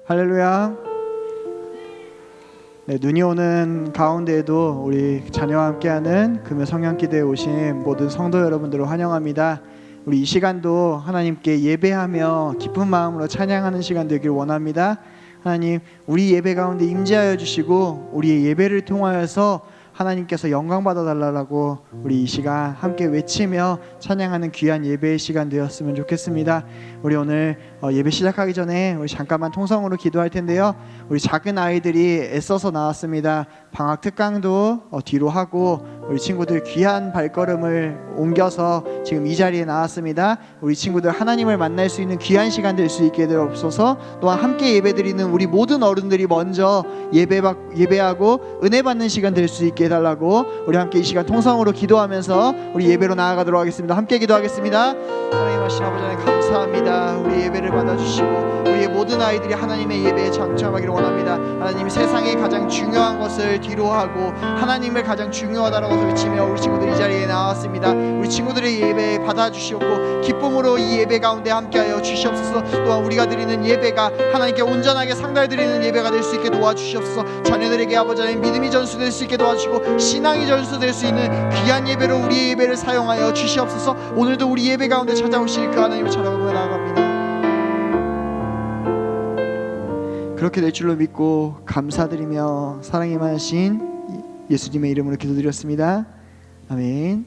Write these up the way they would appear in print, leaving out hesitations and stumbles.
할렐루야. 네, 눈이 오는 가운데에도 우리 자녀와 함께하는 금요 성령기도에 오신 모든 성도 여러분들을 환영합니다. 우리 이 시간도 하나님께 예배하며 기쁜 마음으로 찬양하는 시간 되길 원합니다. 하나님, 우리 예배 가운데 임재하여 주시고 우리의 예배를 통하여서 하나님께서 영광 받아달라고 우리 이 시간 함께 외치며 찬양하는 귀한 예배의 시간 되었으면 좋겠습니다. 우리 오늘 예배 시작하기 전에 우리 잠깐만 통성으로 기도할 텐데요. 우리 작은 아이들이 애써서 나왔습니다. 방학 특강도 뒤로 하고 우리 친구들 귀한 발걸음을 옮겨서 지금 이 자리에 나왔습니다. 우리 친구들 하나님을 만날 수 있는 귀한 시간 될 수 있게 되옵소서. 또한 함께 예배드리는 우리 모든 어른들이 먼저 예배하고 은혜 받는 시간 될 수 있게 해달라고 우리 함께 이 시간 통성으로 기도하면서 우리 예배로 나아가도록 하겠습니다. 함께 기도하겠습니다. 하나님 하신 아버지 하나님 감사합니다. 우리 예배를 받아주시고 우리의 모든 아이들이 하나님의 예배에 장점하기를 원합니다. 하나님, 세상에 가장 중요한 것을 뒤로 하고 하나님을 가장 중요하다라고 외치며 우리 친구들이 이 자리에 나왔습니다. 우리 친구들의 예배 받아주시옵고 기쁨으로 이 예배 가운데 함께하여 주시옵소서. 또한 우리가 드리는 예배가 하나님께 온전하게 상달드리는 예배가 될 수 있게 도와주시옵소서. 자녀들에게 아버지 하나님 믿음이 전수될 수 있게 도와주시고 신앙이 전수될 수 있는 귀한 예배로 우리의 예배를 사용하여 주시옵소서. 오늘도 우리 예배 가운데 찾아오실 그 하나님을 찬양하며 나아갑니다. 그렇게 될 줄로 믿고 감사드리며 사랑이 많으신 예수님의 이름으로 기도드렸습니다. 아멘.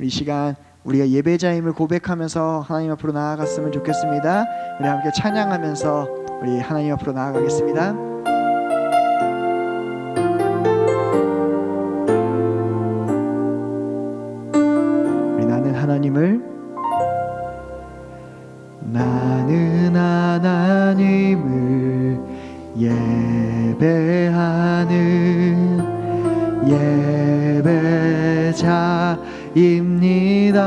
이 시간 우리가 예배자임을 고백하면서 하나님 앞으로 나아갔으면 좋겠습니다. 우리 함께 찬양하면서 우리 하나님 앞으로 나아가겠습니다. 우리 나는 하나님을 예배하는 예배자입니다.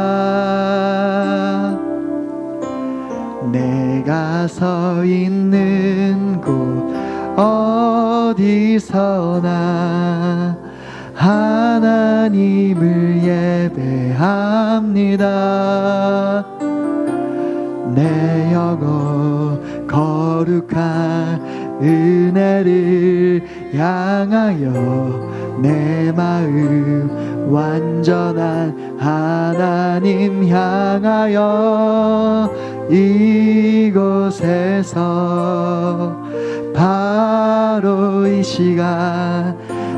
내가 서 있는 곳 어디서나 하나님을 예배합니다. 내 영혼 거룩한 은혜를 향하여 내 마음 완전한 하나님 향하여 이곳에서 바로 이 시간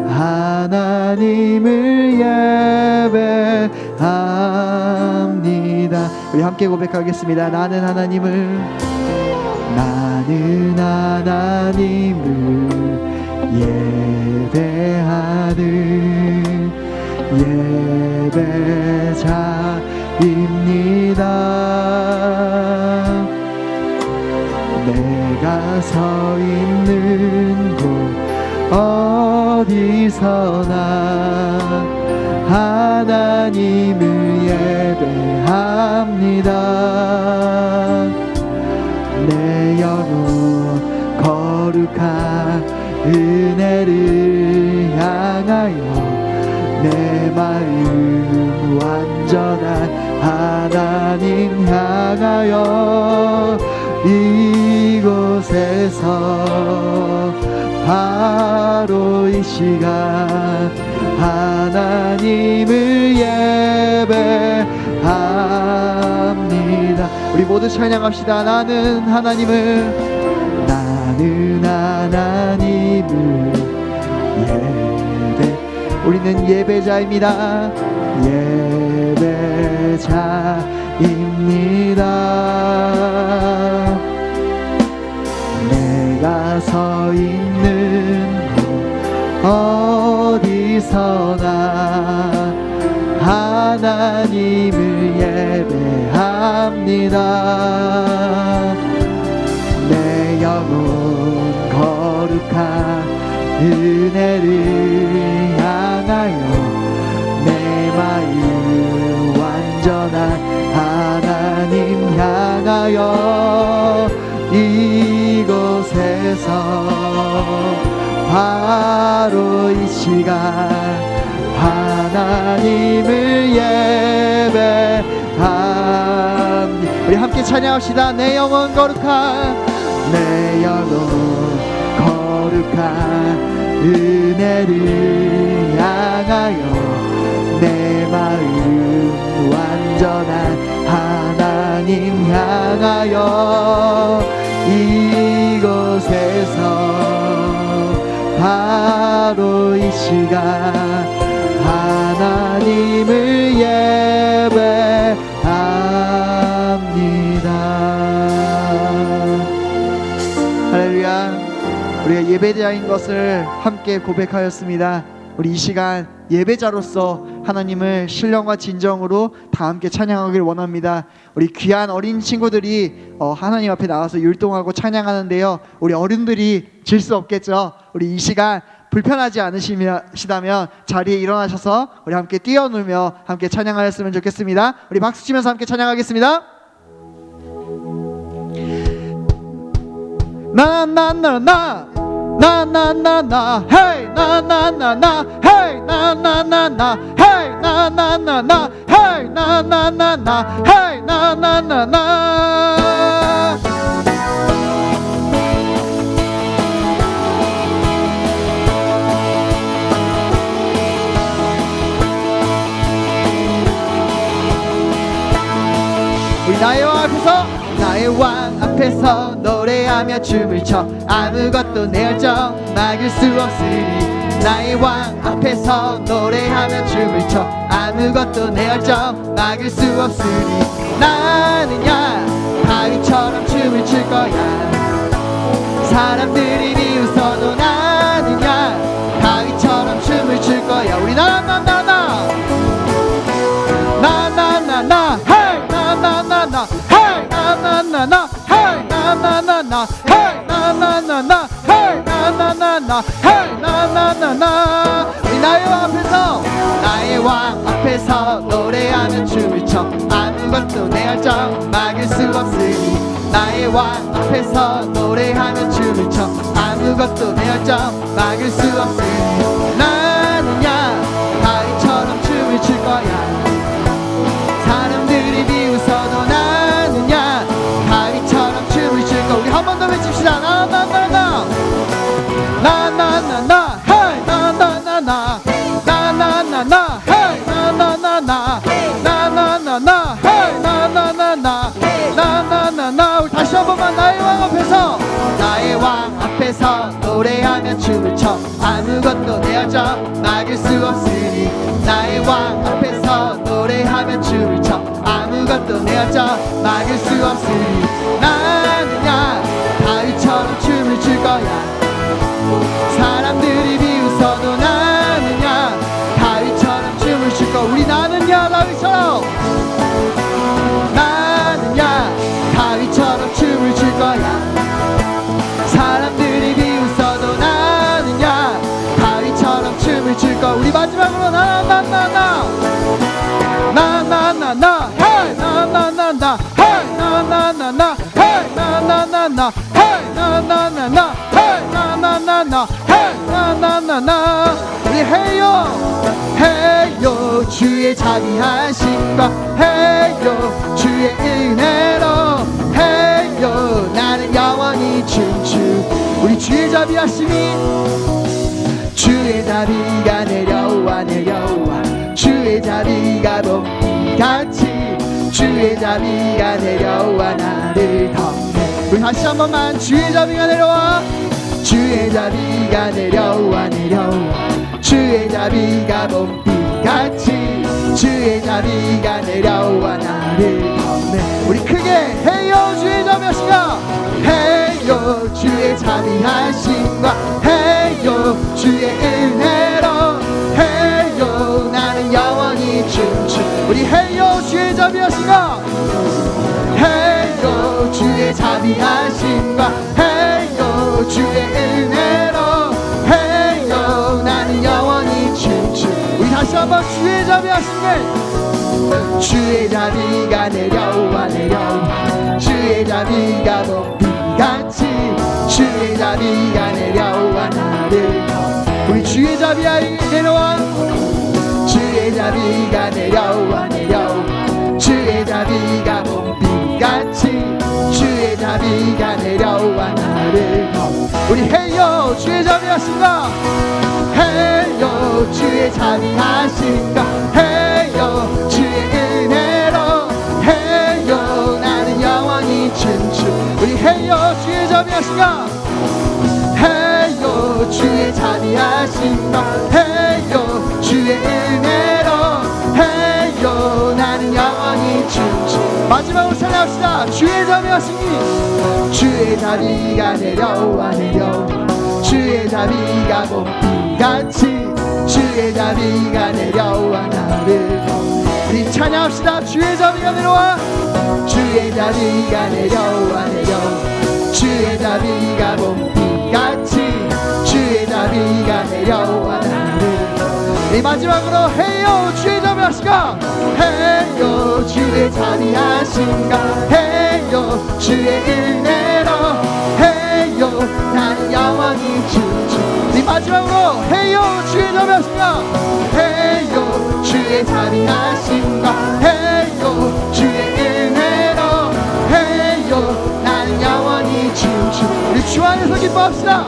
하나님을 예배합니다. 우리 함께 고백하겠습니다. 나는 하나님을 예배하는 예배자입니다. 내가 서 있는 곳 어디서나 하나님을 예배합니다. 내 영혼 거룩한 은혜를 향하여 내 마음 완전한 하나님 향하여 이곳에서 바로 이 시간 하나님을 예배합니다. 우리 모두 찬양합시다. 나는 하나님을 예배. 우리는 예배자입니다. 예배자입니다. 내가 서 있는 곳 어디서나 하나님을 예배합니다. 내 영혼 거룩한 은혜를 향하여 내 마음 완전한 하나님 향하여 이곳에서 바로 이 시간 하나님을 예배합니다. 우리 함께 찬양합시다. 내 영혼 거룩한 내 영혼 거룩한 은혜를 향하여 내 마음 완전한 하나님 향하여 이곳에서 바로 이 시간 하나님을 예배합니다. 할렐루야. 우리가 예배자인 것을 함께 고백하였습니다. 우리 이 시간 예배자로서 하나님을 신령과 진정으로 다 함께 찬양하길 원합니다. 우리 귀한 어린 친구들이 하나님 앞에 나와서 율동하고 찬양하는데요, 우리 어른들이 질 수 없겠죠. 우리 이 시간 불편하지 않으시다면 자리에 일어나셔서 우리 함께 뛰어놀며 함께 찬양하였으면 좋겠습니다. 우리 박수 치면서 함께 찬양하겠습니다. 나나나나 나나나나 헤이 나나나나 헤이 나나나나 헤이 나나나나 헤이 나나나나 헤이 나나나나. 우리 나의 왕 앞에서 나의 왕 앞에서 노래하며 춤을 춰 아무것도 내 열정 막을 수 없으니 나의 왕 앞에서 노래하며 춤을 춰 아무것도 내 열정 막을 수 없으니 나는야 다윗처럼 춤을 출 거야. 사람들이 비웃어도 나는야 다윗처럼 춤을 출 거야. 우리 나나나나 헤이 나나나나 헤이 나나나나 헤이 나나나나 헤이 나나나나 헤이 나나나나 헤이 나나나나. 우리 나의 왕 앞에서 나의 왕 앞에서 노래하며 춤을 춰 아무것도 내 열정 막을 수 없으니 나의 왕 앞에서 노래하며 춤을 춰 아무것도 내 열정 막을 수 없으니 나는야 다윗처럼 춤을 출 거야. 사람들이 비웃어도 나는야 다윗처럼 춤을 출 거야. 우리 한 번 더 외칩시다. 나나나나 나나나나 헤이 나나나나 나나나나 헤이 나나나나 나나나나 헤이 나나나나 나나나나. 우리 다시 한 번만 나의 왕 앞에서 나의 왕 앞에서 노래하며 춤을 춰 아무것도 내 열정 막을 수 없으니 나의 왕 앞에서 노래하며 춤을 춰 아무것도 내 열정 막을 수 없으니 나는야 다윗처럼 춤을 출 거야. 사람들이 비웃어도 나는야 다윗처럼 춤을 출 거야. 우리 나는야 다윗처럼 나는야 다윗처럼 춤을 출 거야. 사람들이 비웃어도 나는야 다윗처럼 춤을 출 거야. 우리 마지막으로 나나나나 나나나나 헤이 나나나나 헤이 나나나나 헤이 나나나나 헤이 나나나나 헤이 나나나나 헤이 나나나나. 우리 해요 해요 주의 자비하심과 해요 주의 은혜로 해요 나는 영원히 춤추. 우리 주의 자비하심이 주의 자비가 내려와 내려와 주의 자비가 봄비같이 주의 자비가 내려와 나를 덮네. 우리 다시 한 번만 주의 자비가 내려와 주의 자비가 내려와 내려와 주의 자비가 봄비같이 주의 자비가 내려와 나를 덮네. 우리 크게 해요 주의 자비하심과 해요 주의 자비하심과 해요 주의 은혜로 해요 나는 영원히 춤추. 우리 해요 주의 자비하심과 해요 주의 자비하심과 해요 주의 은혜로 해요 나는 영원히 춤추. 우리 다시 한번 주의 자비하심을 주의 자비가 내려와 내려와 주의 자비가 봄비같이 주의 자비가 내려와 나를 덮네. 우리 주의 자비가 내려와 주의 자비가 내려와 내려와 주의 자비가 봄비같이 주의 자비가 내려와 나를 우리 해요 주의 자비하신가 해요 주의 자비하신가 해요 주의 은혜로 해요 나는 영원히 춤추 우리 해요 주의 자비하신가 해요 주의 자비하신가 해요 주의 은혜로 해요 나는 영원히 춤추 마지막으로 찬양합시다 주의 자비하시니 주의 자비가 내려와 주의 자비가 봄비같이 주의 자비가 내려와 나를 우리 찬양합시다 주의 자비가 내려와 주의 자비가 내려와 주의 자비가 봄비같이 주의 자비가 내려와 나를 이 마지막으로 해요 주의 자비하신가 해요 주의 자비하신가 해요 주의 은혜로 해요 나는 영원히 춤추 이 마지막으로 해요 주의 자비하신가 해요 주의 자비하신가 해요 주의 은혜로 해요 나는 영원히 춤추 우리 주 안에서 기뻐합시다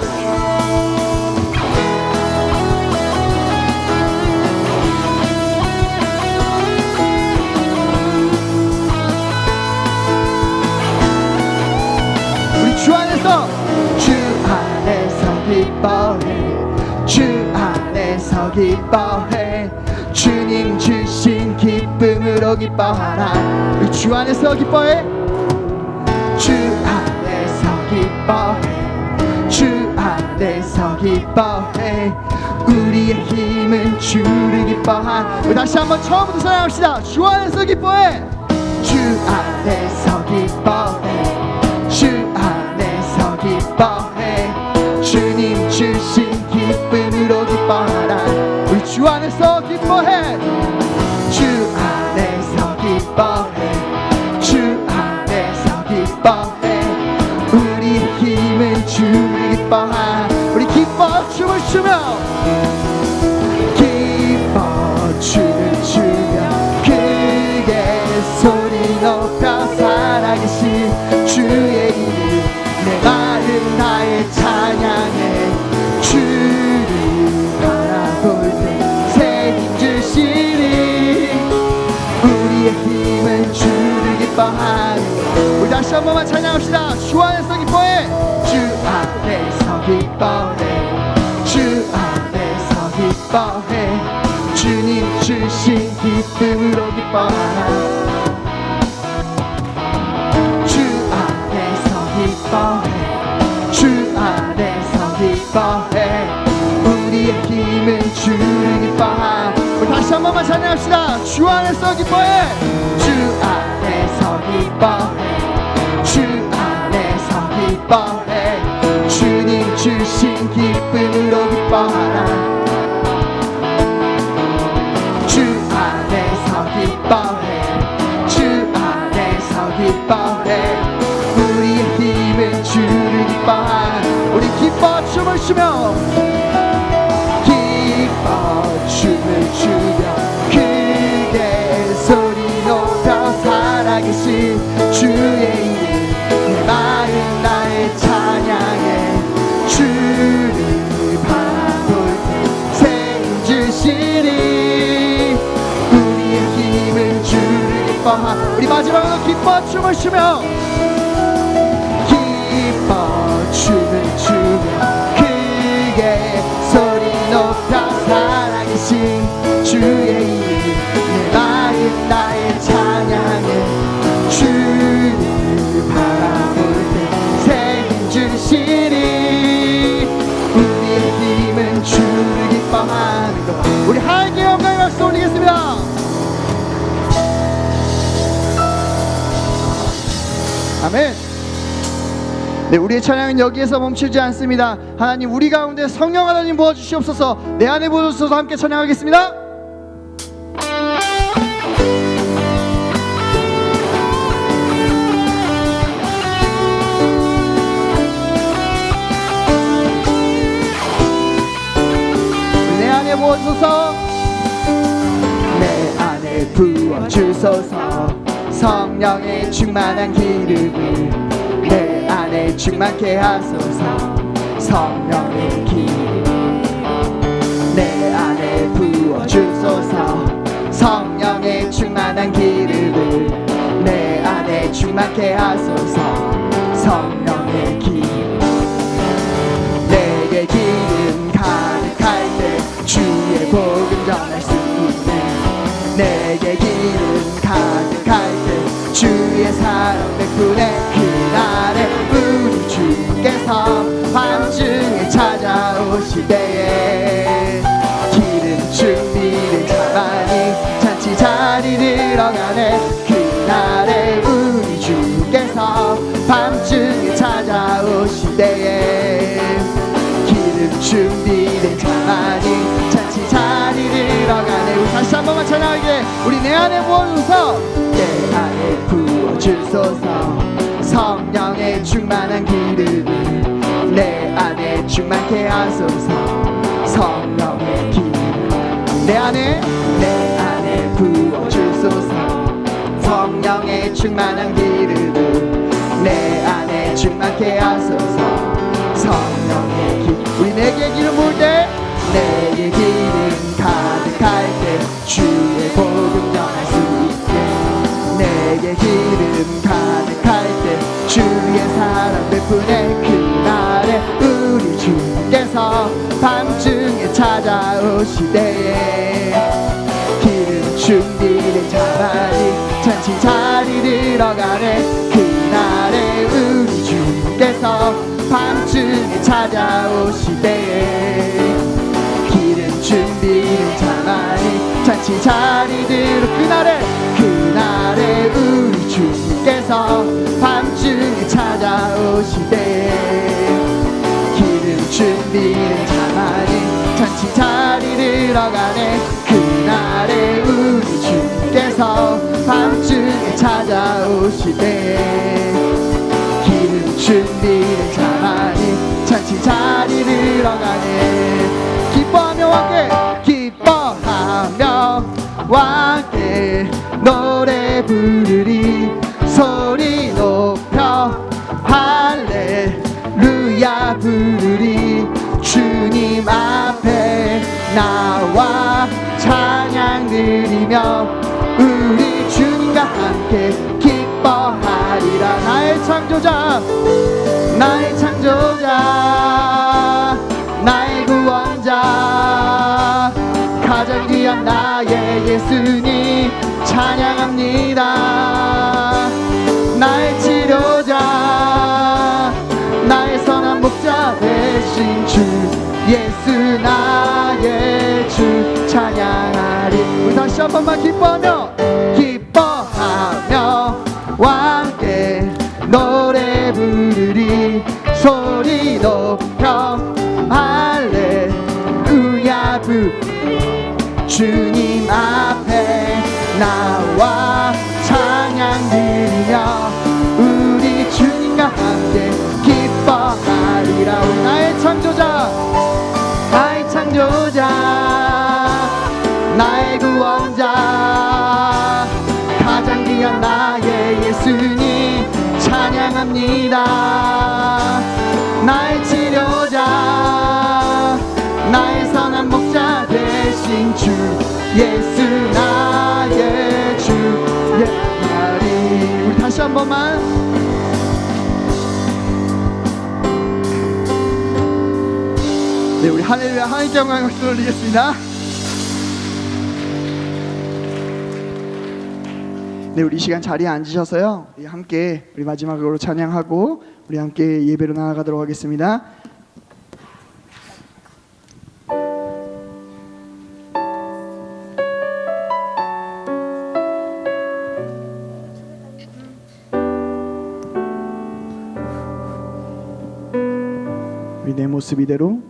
주 안에서 기뻐해 주 안에서 기뻐해 주님 주신 기쁨으로 기뻐하라 우리 주 안에서 기뻐해 주 안에서 기뻐해 주 안에서 기뻐해 우리의 힘은 주를 기뻐한 우리 다시 한번 처음부터 찬양합시다 주 안에서 기뻐해 주 안에서 기뻐해 주 안에서 기뻐해 주님 주신 기쁨으로 기뻐하라 우리 주 안에서 기뻐해 주 안에서 기뻐해 주 안에서 기뻐해 우리 힘은 주를 기뻐하 우리 기뻐 춤을 추며 기뻐 춤을 추며 크게 소리 높여 살아계신 주의 이름 내 마음 다해 찬양해 주를 바라볼 때 새 힘 주시니 우리의 힘은 주를 기뻐하는 우리 다시 한 번만 찬양합시다 주 안에서 기뻐해 주 안에서 기뻐해 주 안에서 기뻐해 주님 주신 기쁨으로 기뻐하라 기뻐해 주 안에서 기뻐해 우리의 힘은 주를 기뻐하 우리 다시 한 번만 찬양합시다 주 안에서 기뻐해 주 안에서 기뻐해 주 안에서 기뻐해 주님 주신 기쁨으로 기뻐하라 주 안에서 기뻐해 주 안에서 기뻐해 주를 기뻐한 우리 기뻐 춤을 추며 기뻐 춤을 추며 크게 소리 높여 살아계신 주의 이름 내 마음 나의 찬양해 주를 바라볼 때 새 힘 주시니 우리의 힘은 주를 기뻐한 우리 마지막으로 기뻐 춤을 추며 춤을 추며 크게 소리 높여 살아계신 주의 이름 내 마음 나의 찬양해 주를 바라볼 때 새 힘 주시니 우리의 힘은 주를 기뻐하는 것 우리 하나님께 영광의 박수 올리겠습니다 아멘 네, 우리의 찬양은 여기에서 멈추지 않습니다. 하나님 우리 가운데 성령 하나님 부어주시옵소서 내 안에 부어주셔서 함께 찬양하겠습니다. 내 안에 부어주소서 내 안에 부어주소서 성령의 충만한 기름을 충만케 하소서. 성령의 기름 내 안에 부어주소서. 성령의 충만한 기름을 내 안에 충만케 하소서. 성령의 기름 내게 기름 가득할 때 주의 복음 전할 수 있네. 내게 기름 가득할 때 주의 사랑 베푸네. 그날에 우리 주께서 밤중에 찾아오실 때에 기름 준비된 자만이 잔치 자리 들어가네. 그날에 우리 주께서 밤중에 찾아오실 때에 기름 준비된 자만이 잔치 자리 들어가네. 우리 다시 한 번만 찬양하게. 우리 내 안에 부어주소서. 내 안에 부어주소서. 성령의 충만한 기름을 내 안에 충만케 하소서. 성령의 기름 내 안에 부어주소서. 성령의 충만한 기름을 내 안에 충만케 하소서. 성령의 기름 우리 내게 기름 부을 때 내게 기름 가득할 때 주의 복음 전할 수 있게. 내게 기름 가득할 때 주의 사랑 베푸네. 그날에 우리 주께서 밤중에 찾아오실 때에 기름 준비된 자만이 잔치 자리 들어가네. 그날에 우리 주께서 밤중에 찾아오실 때에 기름 준비된 자만이 잔치 자리 들어. 그날에 우리 주께서 밤중에 찾아오실 때에 기름 준비된 자만이 잔치 자리 들어가네. 그날에 우리 주께서 밤중에 찾아오실 때에 기름 준비된 자만이 잔치 자리 들어가네. 기뻐하며 함께 노래 부르리. 소리 높여 할렐루야 부르리. 주님 앞에 나와 찬양 드리며 우리 주님과 함께 기뻐하리라. 나의 창조자 나의 구원자 가장 귀한 나의 예수님 찬양합니다. 나의 치료자 나의 선한 목자 되신 주 예수 나의 주 찬양하리. 우리 다시 한 번만 기뻐하며 함께 노래 부르리. 소리 높여 할렐루야 주님 앞에 나와 찬양 드리며 우리 주님과 함께 기뻐하리라. 우리 나의 창조자 나의 구원자 가장 귀한 나의 예수님 찬양합니다. 나의 치료자 나의 선한 목자 되신 주 예수 나의 주 예수님. 우리 다시 한 번만 네, 우리 할렐루야 하나님께 영광 박수 올리겠습니다. 네, 우리 이 시간 자리에 앉으셔서요 우리 함께 우리 마지막으로 찬양하고 우리 함께 예배로 나아가도록 하겠습니다. 우리 내 모습 이대로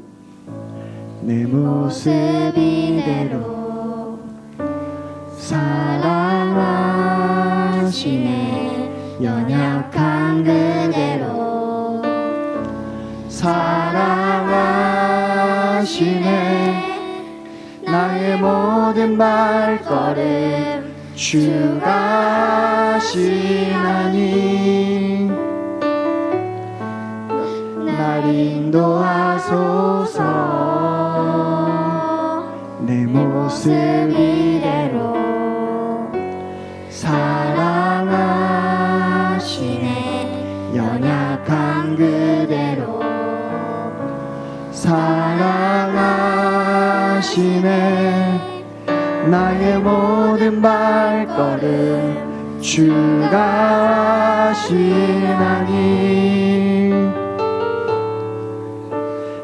사랑하시네. 연약한 그대로 사랑하시네. 나의 모든 발걸음 주가 하시나니 하소서. 내 모습 이대로 사랑하시네. 연약한 그대로 사랑하시네. 나의 모든 발걸음 주가 하시나니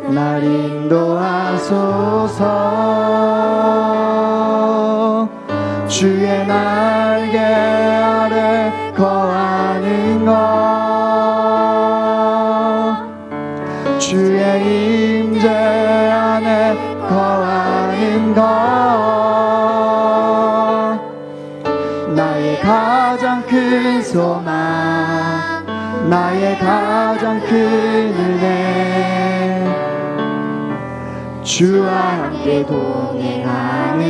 날 인도하소서. 주의 날개 아래 거하는 것, 주의 임재 안에 거하는 것, 나의 가장 큰 소망, 나의 가장 큰 은혜, 주와 함께 동행하느니.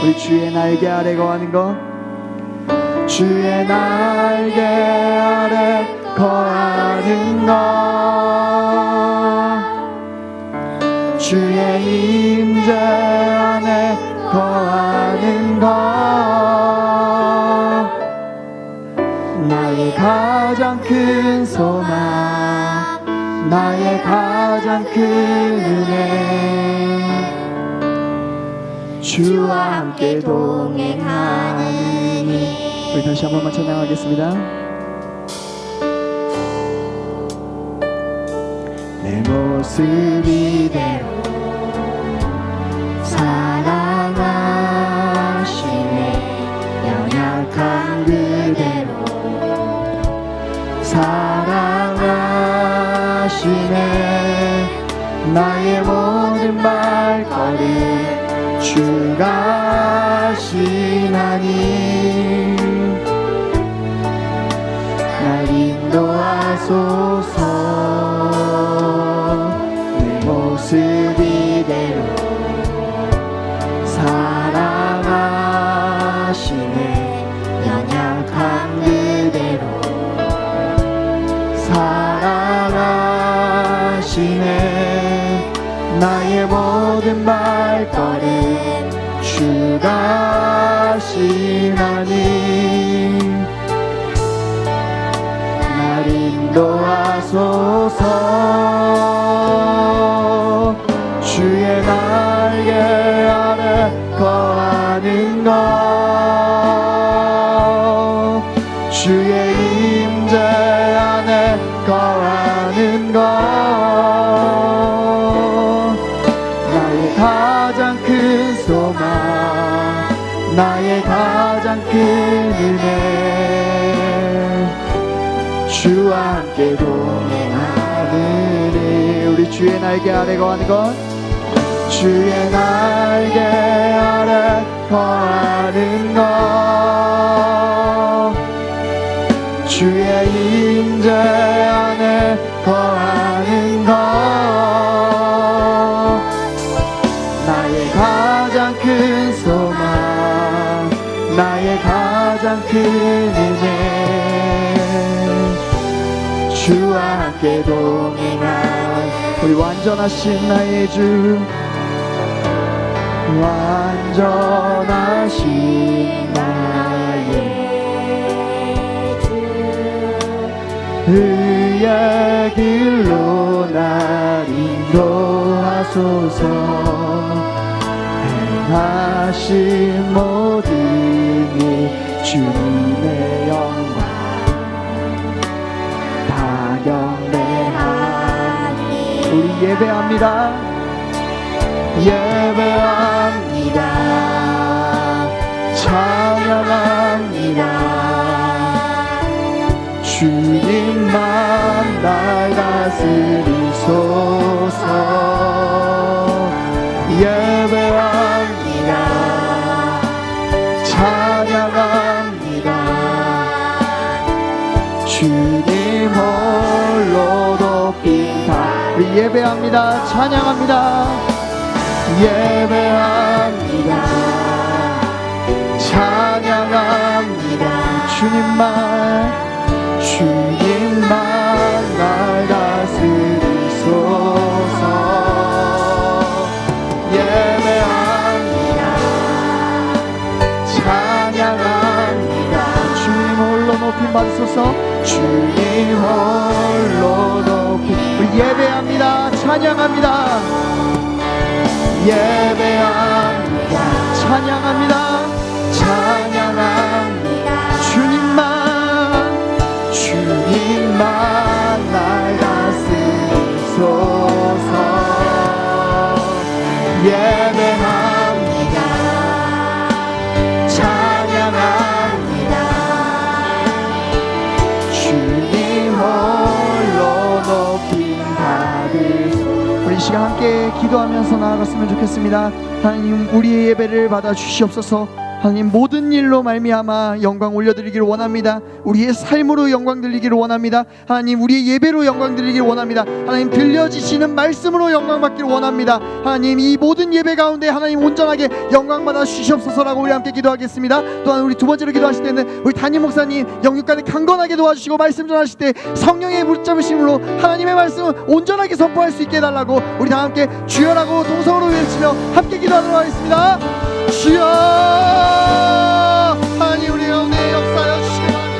우리 주의 날개 아래 거하는 것, 주의 날개 아래 거하는 것, 주의 임재 안에 거하는 것, 나의 가장 큰 소망, 나의 가장 큰 은혜, 주와 함께 동행하느니. 우리 다시 한 번만 찬양하겠습니다. 내 모습 이대로 사랑하시네. 연약한 그대로 사랑하시네. 나의 모든 발걸음 주가 하시나니 날 인도하소서. 내 모습 이대로 사랑하시네. 연약한 그대로 사랑하시네. 나의 모든 발걸음 주가 하시나니 날 인도하소서. 주의 날개 아래 거하는 것, 주의 임재 안에 거하는 것, 나의 가장 큰 소망, 나의 가장 큰 은혜, 주와 함께 동행하느니. 우리 주의 날개 아래 거하는 것, 주의 날개 아래 거하는 것, 주의 임재 안에 거하는 것, 나의 가장 큰 소망, 나의 가장 큰 은혜, 주와 함께 동행한 우리 완전하신 나의 주, 완전하신 나의 주, 의의 길로 날 인도하소서. 행하신 모든 일 주님의 영광 다 경배하니. 우리 예배합니다. 예배합니다. 찬양합니다. 주님만 날 다스리소서. 예배합니다. 찬양합니다. 주님 홀로 높인 다. 우리 예배합니다. 찬양합니다. 예배합니다. 찬양합니다. 주님만 날 다스리소서. 주님 홀로 높이 우리 예배합니다. 찬양합니다. 예배합니다. 찬양합니다. 찬양합니다. 주님만 날 다스리소서. 예배합니다. 찬양합니다. 주님 홀로 높임 받으소서. 우리 이 시간 함께 기도하면서 나아갔으면 좋겠습니다. 하나님, 우리의 예배를 받아 주시옵소서. 하나님, 모든 일로 말미암아 영광 올려드리기를 원합니다. 우리의 삶으로 영광 드리기를 원합니다. 하나님, 우리의 예배로 영광 드리기를 원합니다. 하나님, 들려지시는 말씀으로 영광 받기를 원합니다. 하나님, 이 모든 예배 가운데 하나님 온전하게 영광 받아 주시옵소서라고 우리 함께 기도하겠습니다. 또한 우리 두 번째로 기도하실 때는 우리 담임 목사님 영육간에 강건하게 도와주시고 말씀 전하실 때 성령의 붙잡으심으로 하나님의 말씀을 온전하게 선포할 수 있게 해달라고 우리 다 함께 주여라고 동성으로 외치며 함께 기도하도록 하겠습니다. 주여, 하나님, 우리 가운데 역사하여 주시기 바랍니다.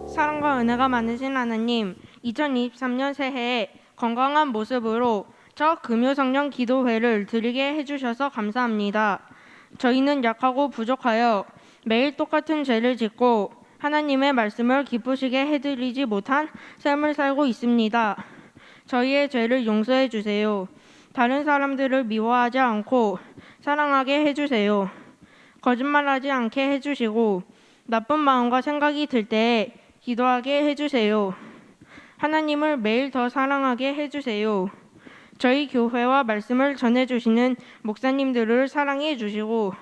사랑과 은혜가 많으신 하나님, 2023년 새해에 건강한 모습으로 첫 금요성령 기도회를 드리게 해주셔서 감사합니다. 저희는 약하고 부족하여 매일 똑같은 죄를 짓고 하나님의 말씀을 기쁘시게 해드리지 못한 삶을 살고 있습니다. 저희의 죄를 용서해 주세요. 다른 사람들을 미워하지 않고 사랑하게 해주세요. 거짓말하지 않게 해주시고 나쁜 마음과 생각이 들 때에 기도하게 해주세요. 하나님을 매일 더 사랑하게 해주세요. 저희 교회와 말씀을 전해주시는 목사님들을 사랑해 주시고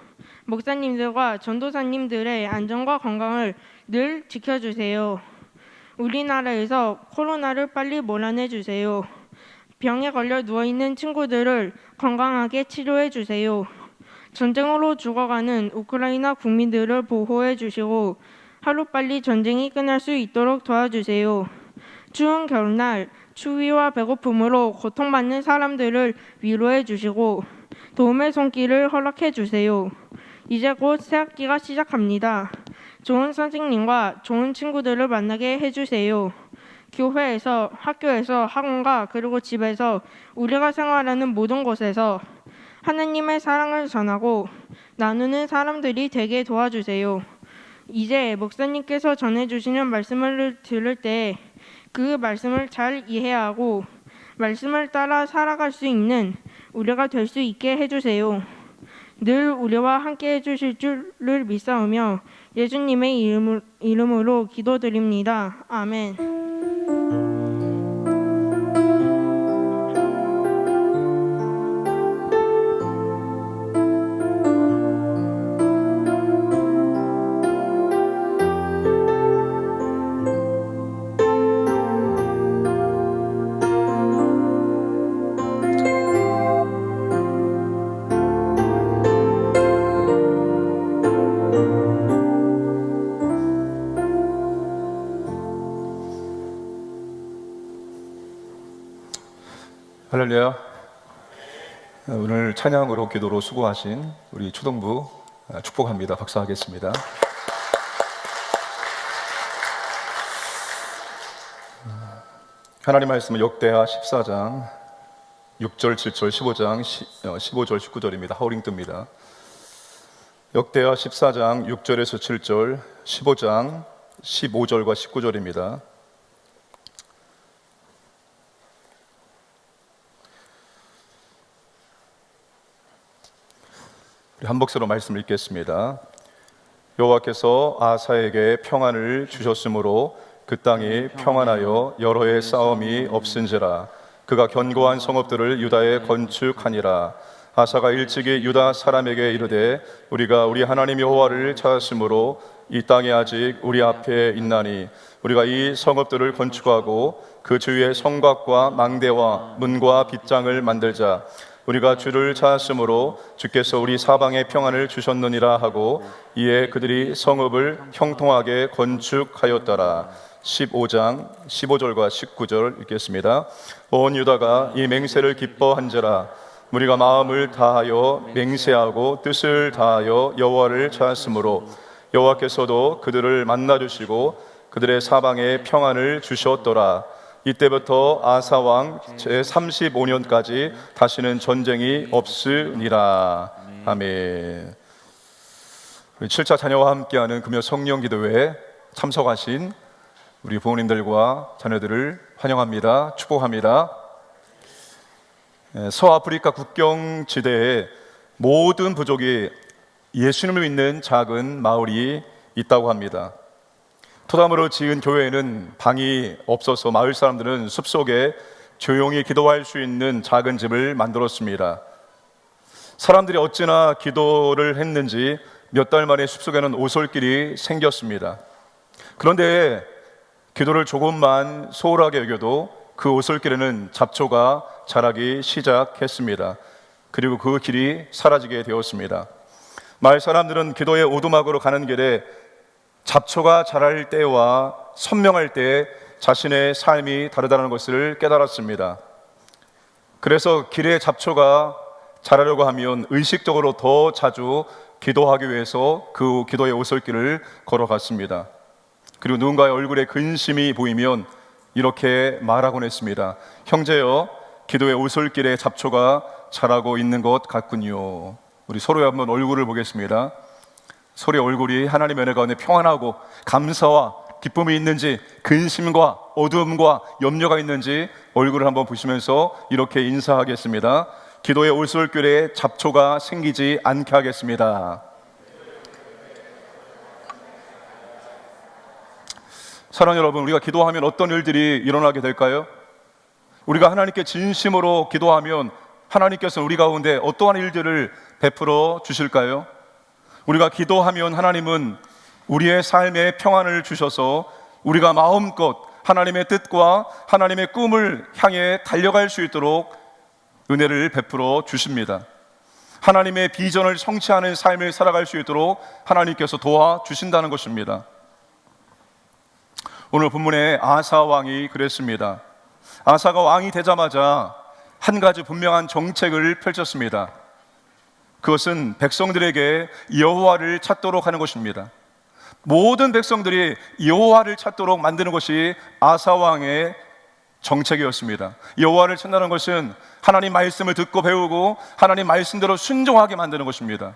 목사님들과 전도사님들의 안전과 건강을 늘 지켜주세요. 우리나라에서 코로나를 빨리 몰아내 주세요. 병에 걸려 누워있는 친구들을 건강하게 치료해 주세요. 전쟁으로 죽어가는 우크라이나 국민들을 보호해 주시고 하루빨리 전쟁이 끝날 수 있도록 도와주세요. 추운 겨울날 추위와 배고픔으로 고통받는 사람들을 위로해 주시고 도움의 손길을 허락해 주세요. 이제 곧 새학기가 시작합니다. 좋은 선생님과 좋은 친구들을 만나게 해주세요. 교회에서, 학교에서, 학원과 그리고 집에서 우리가 생활하는 모든 곳에서 하나님의 사랑을 전하고 나누는 사람들이 되게 도와주세요. 이제 목사님께서 전해주시는 말씀을 들을 때 그 말씀을 잘 이해하고 말씀을 따라 살아갈 수 있는 우리가 될 수 있게 해주세요. 늘 우리와 함께 해주실 줄을 믿사오며 예수님의 이름으로 기도드립니다. 아멘. 할렐루야. 오늘 찬양으로 기도로 수고하신 우리 초동부 축복합니다. 박수하겠습니다. 하나님 말씀은 역대하 14장 6절, 7절, 15장 15절, 19절입니다. 하우링 뜹니다. 역대하 14장 6절에서 7절, 15장 15절과 19절입니다. 우리 한 목소리로 말씀을 읽겠습니다. 여호와께서 아사에게 평안을 주셨으므로 그 땅이 평안하여 여러 해 싸움이 없은지라. 그가 견고한 성읍들을 유다에 건축하니라. 아사가 일찍이 유다 사람에게 이르되 우리가 우리 하나님 여호와를 찾았으므로 이 땅이 아직 우리 앞에 있나니 우리가 이 성읍들을 건축하고 그 주위에 성곽과 망대와 문과 빗장을 만들자. 우리가 주를 찾았으므로 주께서 우리 사방에 평안을 주셨느니라 하고 이에 그들이 성읍을 형통하게 건축하였더라. 15장 15절과 19절 읽겠습니다. 온 유다가 이 맹세를 기뻐한지라. 우리가 마음을 다하여 맹세하고 뜻을 다하여 여호와를 찾았으므로 여호와께서도 그들을 만나 주시고 그들의 사방에 평안을 주셨더라. 이때부터 아사 왕 제35년까지 다시는 전쟁이 없으니라. 아멘. 7차 자녀와 함께하는 금요 성령 기도회에 참석하신 우리 부모님들과 자녀들을 환영합니다. 축복합니다. 서아프리카 국경 지대에 모든 부족이 예수님을 믿는 작은 마을이 있다고 합니다. 토담으로 지은 교회에는 방이 없어서 마을 사람들은 숲속에 조용히 기도할 수 있는 작은 집을 만들었습니다. 사람들이 어찌나 기도를 했는지 몇 달 만에 숲속에는 오솔길이 생겼습니다. 그런데 기도를 조금만 소홀하게 여겨도 그 오솔길에는 잡초가 자라기 시작했습니다. 그리고 그 길이 사라지게 되었습니다. 마을 사람들은 기도의 오두막으로 가는 길에 잡초가 자랄 때와 선명할 때 자신의 삶이 다르다는 것을 깨달았습니다. 그래서 길에 잡초가 자라려고 하면 의식적으로 더 자주 기도하기 위해서 그 기도의 오솔길을 걸어갔습니다. 그리고 누군가의 얼굴에 근심이 보이면 이렇게 말하곤 했습니다. 형제여, 기도의 오솔길에 잡초가 자라고 있는 것 같군요. 우리 서로의 한번 얼굴을 보겠습니다. 서로의 얼굴이 하나님의 은혜 가운데 평안하고 감사와 기쁨이 있는지, 근심과 어두움과 염려가 있는지 얼굴을 한번 보시면서 이렇게 인사하겠습니다. 기도의 오솔길에 잡초가 생기지 않게 하겠습니다. 사랑하는 여러분, 우리가 기도하면 어떤 일들이 일어나게 될까요? 우리가 하나님께 진심으로 기도하면 하나님께서 우리 가운데 어떠한 일들을 베풀어 주실까요? 우리가 기도하면 하나님은 우리의 삶에 평안을 주셔서 우리가 마음껏 하나님의 뜻과 하나님의 꿈을 향해 달려갈 수 있도록 은혜를 베풀어 주십니다. 하나님의 비전을 성취하는 삶을 살아갈 수 있도록 하나님께서 도와주신다는 것입니다. 오늘 본문에 아사 왕이 그랬습니다. 아사가 왕이 되자마자 한 가지 분명한 정책을 펼쳤습니다. 그것은 백성들에게 여호와를 찾도록 하는 것입니다. 모든 백성들이 여호와를 찾도록 만드는 것이 아사 왕의 정책이었습니다. 여호와를 찾는 것은 하나님 말씀을 듣고 배우고 하나님 말씀대로 순종하게 만드는 것입니다.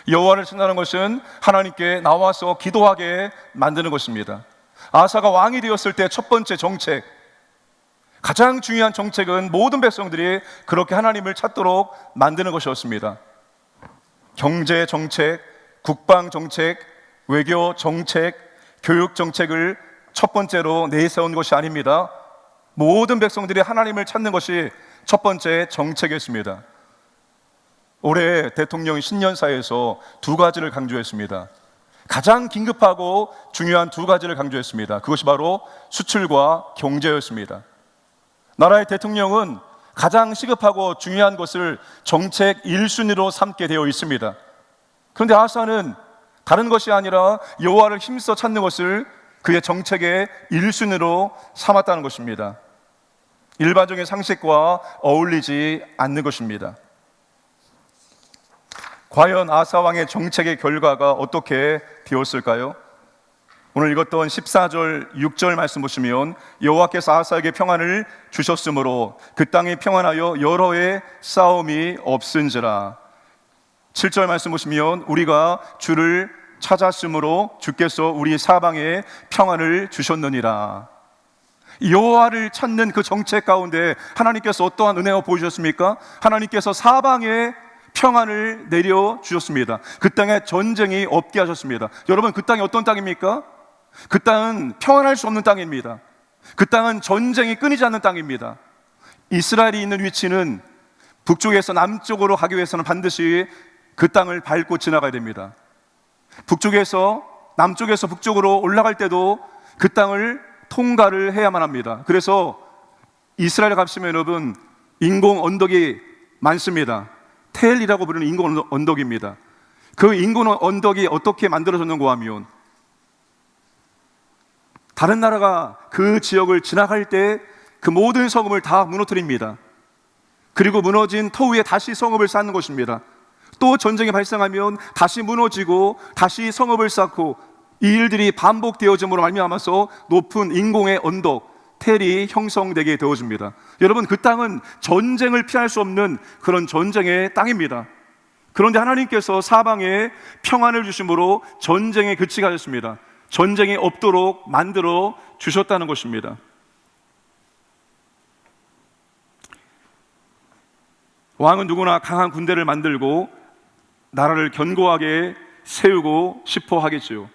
여호와를 찾는 것은 하나님께 나와서 기도하게 만드는 것입니다. 아사가 왕이 되었을 때 첫 번째 정책, 가장 중요한 정책은 모든 백성들이 그렇게 하나님을 찾도록 만드는 것이었습니다. 경제 정책, 국방 정책, 외교 정책, 교육 정책을 첫 번째로 내세운 것이 아닙니다. 모든 백성들이 하나님을 찾는 것이 첫 번째 정책이었습니다. 올해 대통령 신년사에서 두 가지를 강조했습니다. 가장 긴급하고 중요한 두 가지를 강조했습니다. 그것이 바로 수출과 경제였습니다. 나라의 대통령은 가장 시급하고 중요한 것을 정책 1순위로 삼게 되어 있습니다. 그런데 아사는 다른 것이 아니라 여호와를 힘써 찾는 것을 그의 정책의 1순위로 삼았다는 것입니다. 일반적인 상식과 어울리지 않는 것입니다. 과연 아사 왕의 정책의 결과가 어떻게 되었을까요? 오늘 읽었던 14절, 6절 말씀 보시면 여호와께서 아사에게 평안을 주셨으므로 그 땅이 평안하여 여러 해 싸움이 없은지라. 7절 말씀 보시면 우리가 주를 찾았으므로 주께서 우리 사방에 평안을 주셨느니라. 여호와를 찾는 그 정책 가운데 하나님께서 어떠한 은혜を보여주셨습니까? 하나님께서 사방에 평안을 내려 주셨습니다. 그 땅에 전쟁이 없게 하셨습니다. 여러분, 그 땅이 어떤 땅입니까? 그 땅은 평안할 수 없는 땅입니다. 그 땅은 전쟁이 끊이지 않는 땅입니다. 이스라엘이 있는 위치는 북쪽에서 남쪽으로 가기 위해서는 반드시 그 땅을 밟고 지나가야 됩니다. 북쪽에서 남쪽에서 북쪽으로 올라갈 때도 그 땅을 통과를 해야만 합니다. 그래서 이스라엘에 가시면 여러분, 인공 언덕이 많습니다. 텔이라고 부르는 인공 언덕입니다. 그 인공 언덕이 어떻게 만들어졌는가 하면, 다른 나라가 그 지역을 지나갈 때 그 모든 성읍을 다 무너뜨립니다. 그리고 무너진 터 위에 다시 성읍을 쌓는 것입니다. 또 전쟁이 발생하면 다시 무너지고 다시 성읍을 쌓고, 이 일들이 반복되어짐으로 말미암아서 높은 인공의 언덕, 텔이 형성되게 되어집니다. 여러분, 그 땅은 전쟁을 피할 수 없는 그런 전쟁의 땅입니다. 그런데 하나님께서 사방에 평안을 주심으로 전쟁의 끝이 가졌습니다. 전쟁이 없도록 만들어 주셨다는 것입니다. 왕은 누구나 강한 군대를 만들고 나라를 견고하게 세우고 싶어 하겠지요.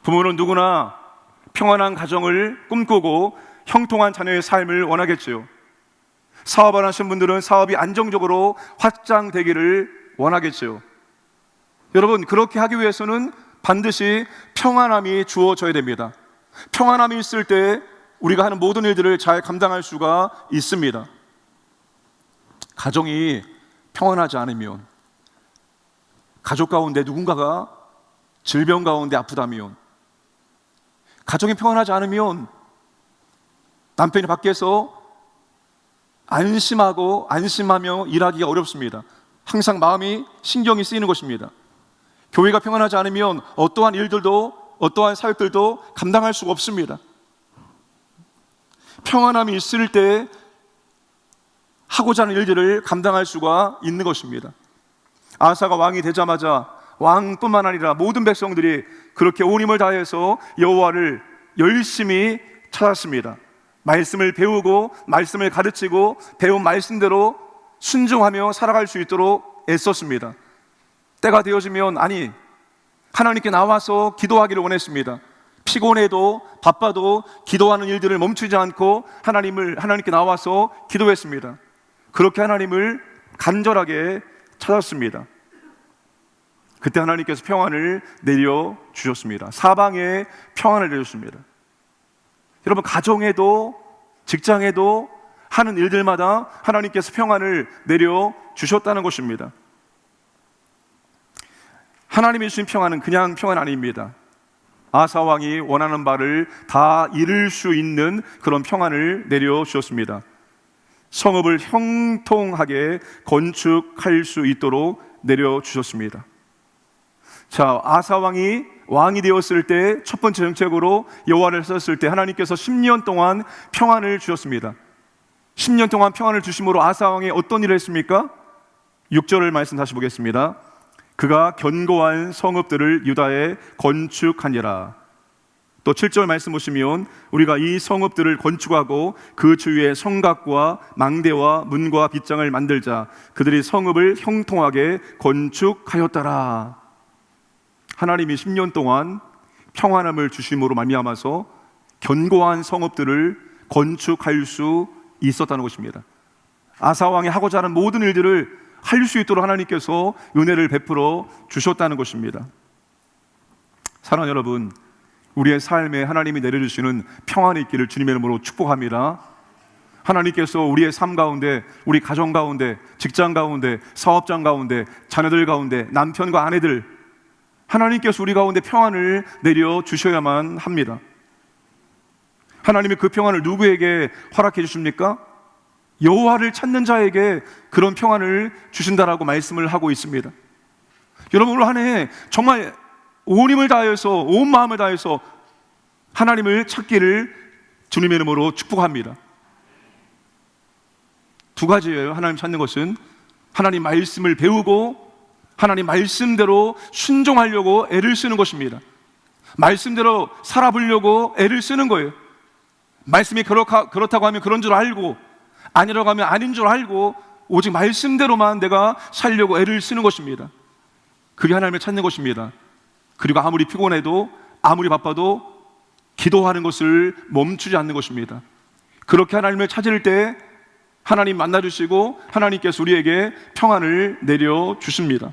부모는 누구나 평안한 가정을 꿈꾸고 형통한 자녀의 삶을 원하겠지요. 사업을 하시는 분들은 사업이 안정적으로 확장되기를 원하겠지요. 여러분, 그렇게 하기 위해서는 반드시 평안함이 주어져야 됩니다. 평안함이 있을 때 우리가 하는 모든 일들을 잘 감당할 수가 있습니다. 가정이 평안하지 않으면, 가족 가운데 누군가가 질병 가운데 아프다면, 가정이 평안하지 않으면 남편이 밖에서 안심하며 일하기가 어렵습니다. 항상 마음이 신경이 쓰이는 것입니다. 교회가 평안하지 않으면 어떠한 일들도, 어떠한 사역들도 감당할 수가 없습니다. 평안함이 있을 때 하고자 하는 일들을 감당할 수가 있는 것입니다. 아사가 왕이 되자마자 왕뿐만 아니라 모든 백성들이 그렇게 온 힘을 다해서 여호와를 열심히 찾았습니다. 말씀을 배우고 말씀을 가르치고 배운 말씀대로 순종하며 살아갈 수 있도록 애썼습니다. 때가 되어지면 하나님께 나와서 기도하기를 원했습니다. 피곤해도 바빠도 기도하는 일들을 멈추지 않고 하나님께 나와서 기도했습니다. 그렇게 하나님을 간절하게 찾았습니다. 그때 하나님께서 평안을 내려주셨습니다. 사방에 평안을 내려주셨습니다. 여러분, 가정에도 직장에도 하는 일들마다 하나님께서 평안을 내려주셨다는 것입니다. 하나님이 주신 평안은 그냥 평안 아닙니다. 아사 왕이 원하는 바를 다 이룰 수 있는 그런 평안을 내려주셨습니다. 성읍을 형통하게 건축할 수 있도록 내려주셨습니다. 자, 아사 왕이 되었을 때 첫 번째 정책으로 여호와를 찾았을 때 하나님께서 10년 동안 평안을 주셨습니다. 10년 동안 평안을 주심으로 아사 왕이 어떤 일을 했습니까? 6절을 말씀 다시 보겠습니다. 그가 견고한 성읍들을 유다에 건축하니라. 또 7절 말씀 보시면 우리가 이 성읍들을 건축하고 그 주위에 성곽과 망대와 문과 빗장을 만들자. 그들이 성읍을 형통하게 건축하였더라. 하나님이 10년 동안 평안함을 주심으로 말미암아서 견고한 성읍들을 건축할 수 있었다는 것입니다. 아사 왕이 하고자 하는 모든 일들을 할 수 있도록 하나님께서 은혜를 베풀어 주셨다는 것입니다. 사랑하는 여러분, 우리의 삶에 하나님이 내려주시는 평안이 있기를 주님의 이름으로 축복합니다. 하나님께서 우리의 삶 가운데, 우리 가정 가운데, 직장 가운데, 사업장 가운데, 자녀들 가운데, 남편과 아내들, 하나님께서 우리 가운데 평안을 내려주셔야만 합니다. 하나님이 그 평안을 누구에게 허락해 주십니까? 여호와를 찾는 자에게 그런 평안을 주신다라고 말씀을 하고 있습니다. 여러분, 오늘 한 해 정말 온 힘을 다해서, 온 마음을 다해서 하나님을 찾기를 주님의 이름으로 축복합니다. 두 가지예요. 하나님 찾는 것은 하나님 말씀을 배우고 하나님 말씀대로 순종하려고 애를 쓰는 것입니다. 말씀대로 살아보려고 애를 쓰는 거예요. 말씀이 그렇다고 하면 그런 줄 알고, 아니라고 하면 아닌 줄 알고, 오직 말씀대로만 내가 살려고 애를 쓰는 것입니다. 그게 하나님을 찾는 것입니다. 그리고 아무리 피곤해도 아무리 바빠도 기도하는 것을 멈추지 않는 것입니다. 그렇게 하나님을 찾을 때 하나님 만나주시고 하나님께서 우리에게 평안을 내려주십니다.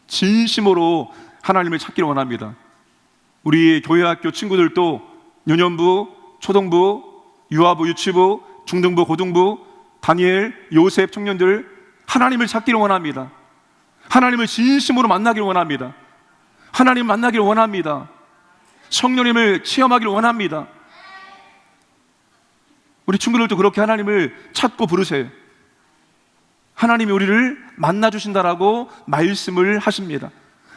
진심으로 하나님을 찾기를 원합니다. 우리 교회학교 친구들도 유년부, 초등부, 유아부, 유치부, 중등부, 고등부, 다니엘, 요셉 청년들 하나님을 찾기를 원합니다. 하나님을 진심으로 만나기를 원합니다. 하나님 만나기를 원합니다. 성령님을 체험하기를 원합니다. 우리 친구들도 그렇게 하나님을 찾고 부르세요. 하나님이 우리를 만나주신다라고 말씀을 하십니다.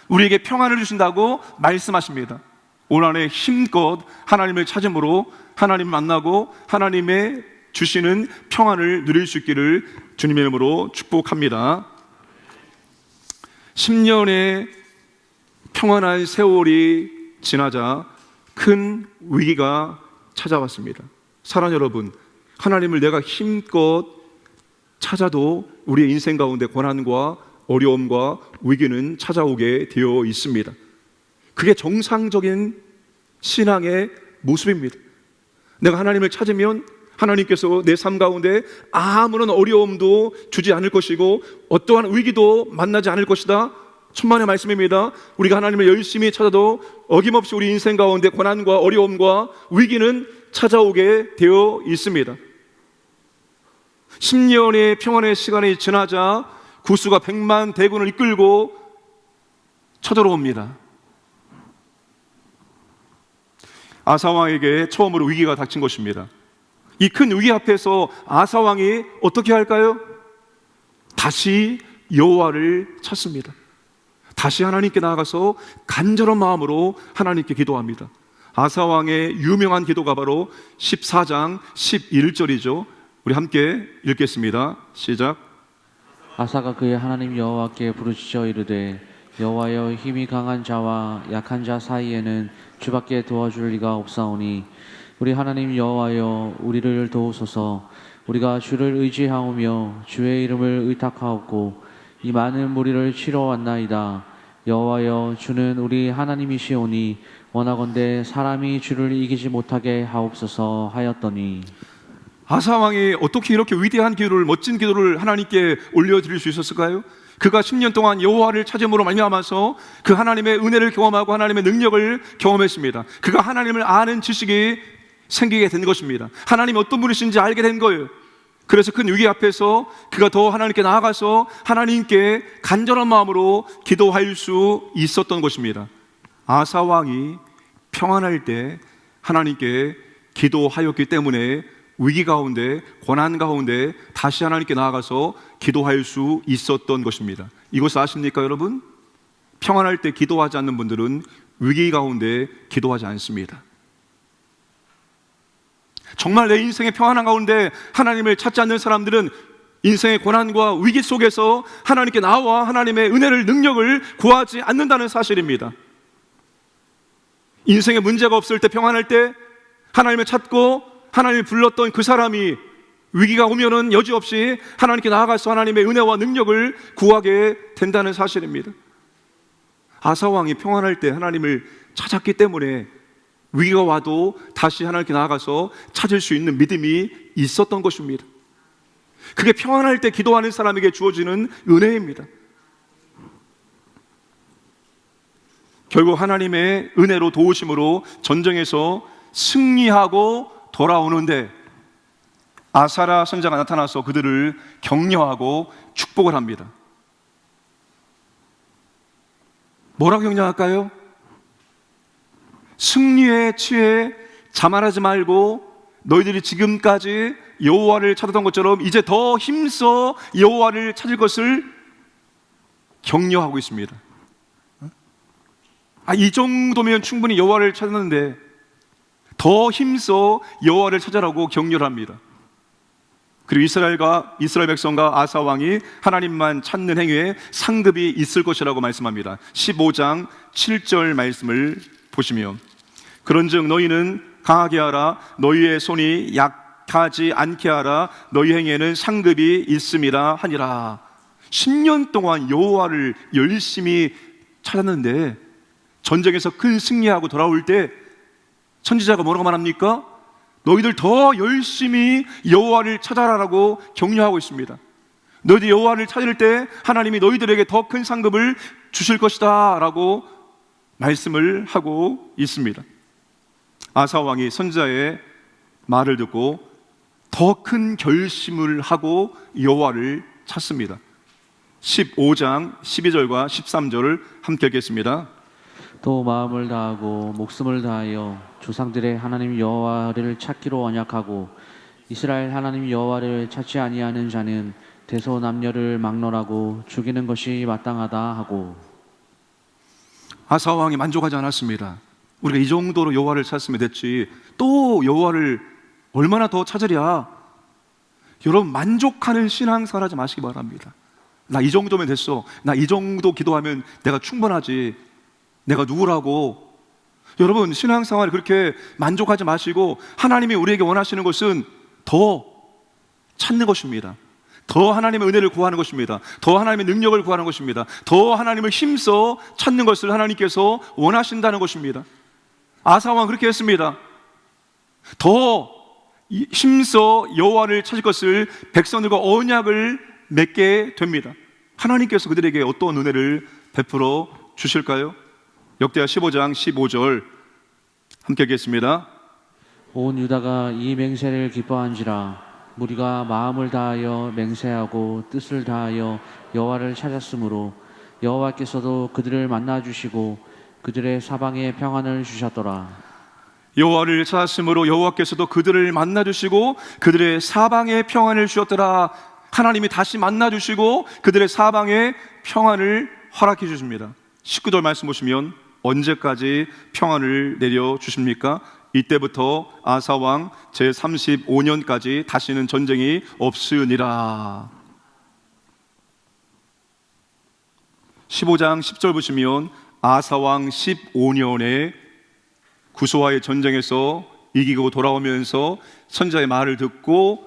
우리에게 평안을 주신다고 말씀하십니다. 올 한해 힘껏 하나님을 찾음으로 하나님 만나고 하나님의 주시는 평안을 누릴 수 있기를 주님의 이름으로 축복합니다. 10년의 평안한 세월이 지나자 큰 위기가 찾아왔습니다. 사랑하는 여러분, 하나님을 내가 힘껏 찾아도 우리의 인생 가운데 고난과 어려움과 위기는 찾아오게 되어 있습니다. 그게 정상적인 신앙의 모습입니다. 내가 하나님을 찾으면 하나님께서 내 삶 가운데 아무런 어려움도 주지 않을 것이고 어떠한 위기도 만나지 않을 것이다. 천만의 말씀입니다. 우리가 하나님을 열심히 찾아도 어김없이 우리 인생 가운데 고난과 어려움과 위기는 찾아오게 되어 있습니다. 10년의 평안의 시간이 지나자 구스가 100만 대군을 이끌고 쳐들어옵니다. 아사왕에게 처음으로 위기가 닥친 것입니다. 이 큰 위기 앞에서 아사왕이 어떻게 할까요? 다시 여호와를 찾습니다. 다시 하나님께 나아가서 간절한 마음으로 하나님께 기도합니다. 아사왕의 유명한 기도가 바로 14장 11절이죠. 우리 함께 읽겠습니다. 시작. 아사가 그의 하나님 여호와께 부르짖어 이르되 여호와여, 힘이 강한 자와 약한 자 사이에는 주밖에 도와줄 리가 없사오니 우리 하나님 여호와여, 우리를 도우소서. 우리가 주를 의지하오며 주의 이름을 의탁하옵고 이 많은 무리를 치러 왔나이다. 여호와여, 주는 우리 하나님이시오니 원하건대 사람이 주를 이기지 못하게 하옵소서 하였더니. 아사왕이 어떻게 이렇게 위대한 기도를, 멋진 기도를 하나님께 올려드릴 수 있었을까요? 그가 10년 동안 여호와를 찾음으로 말미암아서 그 하나님의 은혜를 경험하고 하나님의 능력을 경험했습니다. 그가 하나님을 아는 지식이 생기게 된 것입니다. 하나님이 어떤 분이신지 알게 된 거예요. 그래서 큰 위기 앞에서 그가 더 하나님께 나아가서 하나님께 간절한 마음으로 기도할 수 있었던 것입니다. 아사 왕이 평안할 때 하나님께 기도하였기 때문에 위기 가운데, 고난 가운데 다시 하나님께 나아가서 기도할 수 있었던 것입니다. 이것을 아십니까, 여러분? 평안할 때 기도하지 않는 분들은 위기 가운데 기도하지 않습니다. 정말 내 인생의 평안한 가운데 하나님을 찾지 않는 사람들은 인생의 고난과 위기 속에서 하나님께 나와 하나님의 은혜를, 능력을 구하지 않는다는 사실입니다. 인생에 문제가 없을 때, 평안할 때 하나님을 찾고 하나님을 불렀던 그 사람이 위기가 오면은 여지없이 하나님께 나아가서 하나님의 은혜와 능력을 구하게 된다는 사실입니다. 아사왕이 평안할 때 하나님을 찾았기 때문에 위기가 와도 다시 하나님께 나아가서 찾을 수 있는 믿음이 있었던 것입니다. 그게 평안할 때 기도하는 사람에게 주어지는 은혜입니다. 결국 하나님의 은혜로, 도우심으로 전쟁에서 승리하고 돌아오는데 아사라 선자가 나타나서 그들을 격려하고 축복을 합니다. 뭐라고 격려할까요? 승리에 취해 자만하지 말고 너희들이 지금까지 여호와를 찾았던 것처럼 이제 더 힘써 여호와를 찾을 것을 격려하고 있습니다. 이 정도면 충분히 여호와를 찾았는데 더 힘써 여호와를 찾아라고 격려를 합니다. 그리고 이스라엘 백성과 아사 왕이 하나님만 찾는 행위에 상급이 있을 것이라고 말씀합니다. 15장 7절 말씀을 보시면, 그런즉 너희는 강하게 하라. 너희의 손이 약한 다하지 않게 하라. 너희 행위에는 상급이 있음이라 하니라. 10년 동안 여호와를 열심히 찾았는데 전쟁에서 큰 승리하고 돌아올 때 선지자가 뭐라고 말합니까? 너희들 더 열심히 여호와를 찾아라라고 격려하고 있습니다. 너희들 여호와를 찾을 때 하나님이 너희들에게 더 큰 상급을 주실 것이다 라고 말씀을 하고 있습니다. 아사 왕이 선지자의 말을 듣고 더 큰 결심을 하고 여호와를 찾습니다. 15장 12절과 13절을 함께 읽겠습니다. 또 마음을 다하고 목숨을 다하여 조상들의 하나님 여호와를 찾기로 언약하고 이스라엘 하나님 여호와를 찾지 아니하는 자는 대소남녀를 막론하고 죽이는 것이 마땅하다 하고. 아사 왕이 만족하지 않았습니다. 우리가 이 정도로 여호와를 찾으면 됐지 또 여호와를 얼마나 더 찾으랴. 여러분, 만족하는 신앙생활 하지 마시기 바랍니다. 나 이 정도면 됐어, 나 이 정도 기도하면 내가 충분하지, 내가 누구라고. 여러분, 신앙생활 그렇게 만족하지 마시고 하나님이 우리에게 원하시는 것은 더 찾는 것입니다. 더 하나님의 은혜를 구하는 것입니다. 더 하나님의 능력을 구하는 것입니다. 더 하나님을 힘써 찾는 것을 하나님께서 원하신다는 것입니다. 아사왕 그렇게 했습니다. 더 힘써 여호와를 찾을 것을 백성들과 언약을 맺게 됩니다. 하나님께서 그들에게 어떤 은혜를 베풀어 주실까요? 역대하 15장 15절 함께 읽겠습니다. 온 유다가 이 맹세를 기뻐한지라. 무리가 마음을 다하여 맹세하고 뜻을 다하여 여호와를 찾았으므로 여호와께서도 그들을 만나 주시고 그들의 사방에 평안을 주셨더라. 여호와를 찾았으므로 여호와께서도 그들을 만나 주시고 그들의 사방에 평안을 주셨더라. 하나님이 다시 만나 주시고 그들의 사방에 평안을 허락해 주십니다. 19절 말씀 보시면 언제까지 평안을 내려 주십니까? 이때부터 아사왕 제35년까지 다시는 전쟁이 없으니라. 15장 10절 보시면 아사왕 15년에 구스와의 전쟁에서 이기고 돌아오면서 선지자의 말을 듣고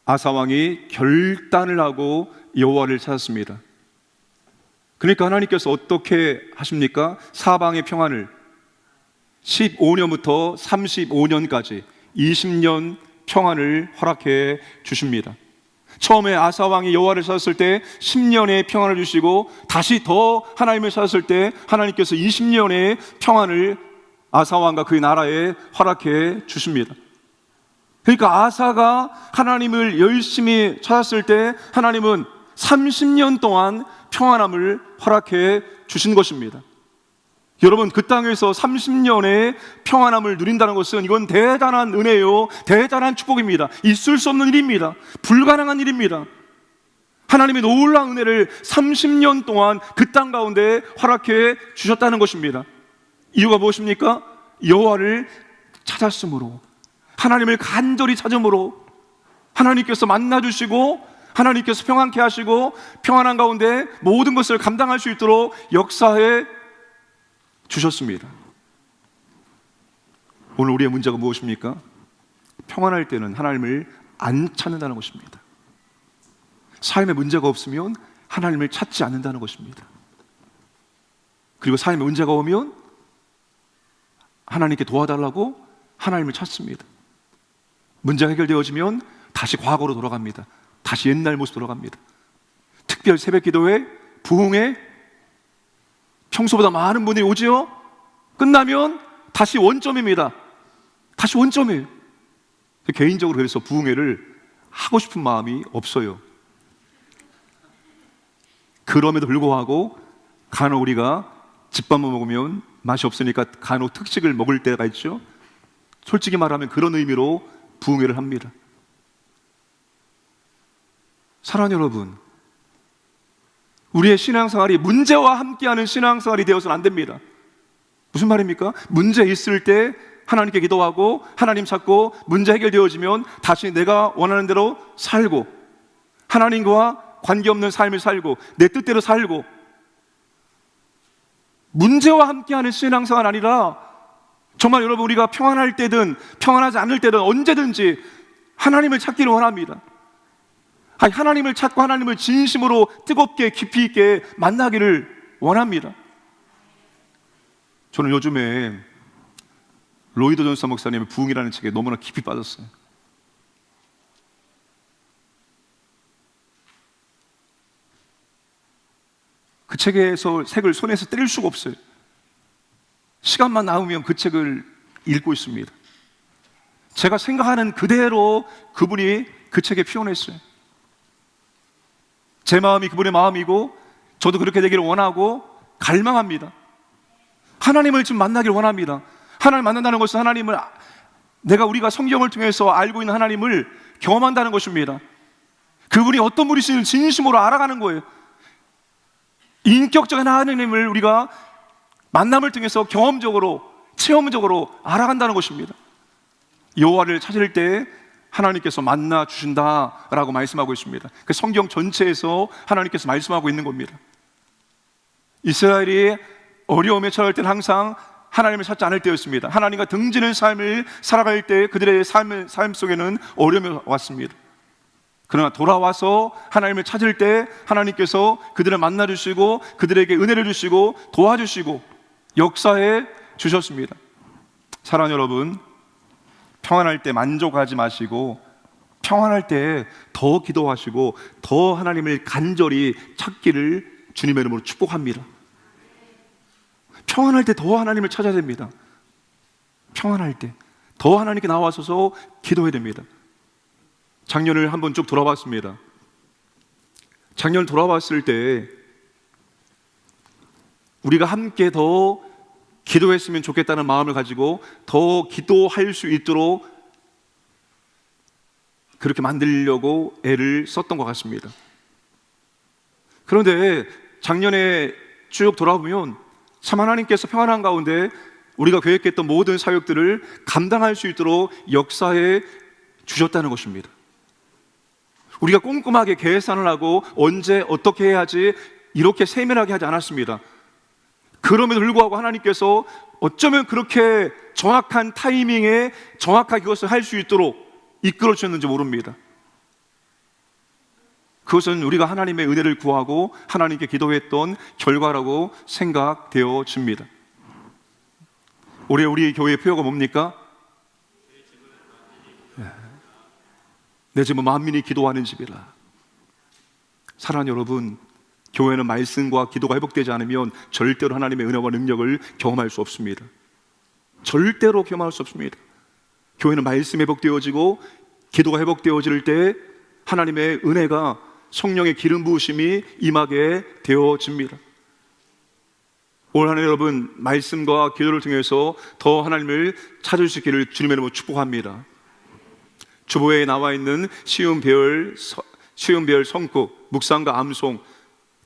아사왕이 결단을 하고 여호와를 찾았습니다. 그러니까 하나님께서 어떻게 하십니까? 사방의 평안을 15년부터 35년까지 20년 평안을 허락해 주십니다. 처음에 아사왕이 여호와를 찾았을 때 10년의 평안을 주시고 다시 더 하나님을 찾았을 때 하나님께서 20년의 평안을 아사왕과 그의 나라에 허락해 주십니다. 그러니까 아사가 하나님을 열심히 찾았을 때 하나님은 30년 동안 평안함을 허락해 주신 것입니다. 여러분, 그 땅에서 30년의 평안함을 누린다는 것은 이건 대단한 은혜요, 대단한 축복입니다. 있을 수 없는 일입니다. 불가능한 일입니다. 하나님의 놀라운 은혜를 30년 동안 그 땅 가운데 허락해 주셨다는 것입니다. 이유가 무엇입니까? 여호와를 찾았으므로, 하나님을 간절히 찾음으로 하나님께서 만나주시고 하나님께서 평안케 하시고 평안한 가운데 모든 것을 감당할 수 있도록 역사해 주셨습니다. 오늘 우리의 문제가 무엇입니까? 평안할 때는 하나님을 안 찾는다는 것입니다. 삶에 문제가 없으면 하나님을 찾지 않는다는 것입니다. 그리고 삶에 문제가 오면 하나님께 도와달라고 하나님을 찾습니다. 문제가 해결되어지면 다시 과거로 돌아갑니다. 다시 옛날 모습 돌아갑니다. 특별 새벽 기도회, 부흥회, 평소보다 많은 분들이 오지요? 끝나면 다시 원점입니다. 다시 원점이에요. 개인적으로 그래서 부흥회를 하고 싶은 마음이 없어요. 그럼에도 불구하고 간혹 우리가 집밥만 먹으면 맛이 없으니까 간혹 특식을 먹을 때가 있죠. 솔직히 말하면 그런 의미로 부흥회를 합니다. 사랑하는 여러분, 우리의 신앙생활이 문제와 함께하는 신앙생활이 되어서는 안 됩니다. 무슨 말입니까? 문제 있을 때 하나님께 기도하고 하나님 찾고 문제 해결되어지면 다시 내가 원하는 대로 살고 하나님과 관계없는 삶을 살고 내 뜻대로 살고, 문제와 함께하는 신앙생활 아니라 정말 여러분, 우리가 평안할 때든 평안하지 않을 때든 언제든지 하나님을 찾기를 원합니다. 아니, 하나님을 찾고 하나님을 진심으로 뜨겁게 깊이 있게 만나기를 원합니다. 저는 요즘에 로이드 존스 목사님의 부흥이라는 책에 너무나 깊이 빠졌어요. 그 책에서 색을 손에서 떼릴 수가 없어요. 시간만 나오면 그 책을 읽고 있습니다. 제가 생각하는 그대로 그분이 그 책에 표현했어요. 제 마음이 그분의 마음이고 저도 그렇게 되기를 원하고 갈망합니다. 하나님을 지금 만나기를 원합니다. 하나님을 만난다는 것은 하나님을 우리가 성경을 통해서 알고 있는 하나님을 경험한다는 것입니다. 그분이 어떤 분이신지 진심으로 알아가는 거예요. 인격적인 하나님을 우리가 만남을 통해서 경험적으로 체험적으로 알아간다는 것입니다. 여호와를 찾을 때 하나님께서 만나 주신다라고 말씀하고 있습니다. 그 성경 전체에서 하나님께서 말씀하고 있는 겁니다. 이스라엘이 어려움에 처할 때는 항상 하나님을 찾지 않을 때였습니다. 하나님과 등지는 삶을 살아갈 때 그들의 삶 속에는 어려움이 왔습니다. 그러나 돌아와서 하나님을 찾을 때 하나님께서 그들을 만나 주시고 그들에게 은혜를 주시고 도와주시고 역사해 주셨습니다. 사랑하는 여러분, 평안할 때 만족하지 마시고 평안할 때 더 기도하시고 더 하나님을 간절히 찾기를 주님의 이름으로 축복합니다. 평안할 때 더 하나님을 찾아야 됩니다. 평안할 때 더 하나님께 나와서서 기도해야 됩니다. 작년을 한번 쭉 돌아봤습니다. 작년 돌아봤을 때 우리가 함께 더 기도했으면 좋겠다는 마음을 가지고 더 기도할 수 있도록 그렇게 만들려고 애를 썼던 것 같습니다. 그런데 작년에 쭉 돌아보면 참 하나님께서 평안한 가운데 우리가 계획했던 모든 사역들을 감당할 수 있도록 역사해 주셨다는 것입니다. 우리가 꼼꼼하게 계산을 하고 언제 어떻게 해야지 이렇게 세밀하게 하지 않았습니다. 그럼에도 불구하고 하나님께서 어쩌면 그렇게 정확한 타이밍에 정확하게 그것을 할 수 있도록 이끌어 주셨는지 모릅니다. 그것은 우리가 하나님의 은혜를 구하고 하나님께 기도했던 결과라고 생각되어집니다. 올해 우리 교회의 표어가 뭡니까? 내 집은 만민이 기도하는 집이라. 사랑하는 여러분, 교회는 말씀과 기도가 회복되지 않으면 절대로 하나님의 은혜와 능력을 경험할 수 없습니다. 절대로 경험할 수 없습니다. 교회는 말씀이 회복되어지고 기도가 회복되어질 때 하나님의 은혜가 성령의 기름 부으심이 임하게 되어집니다. 올 한 해 여러분 말씀과 기도를 통해서 더 하나님을 찾을 수 있기를 주님의 이름으로 축복합니다. 주보에 나와 있는 시운 배열 성국 묵상과 암송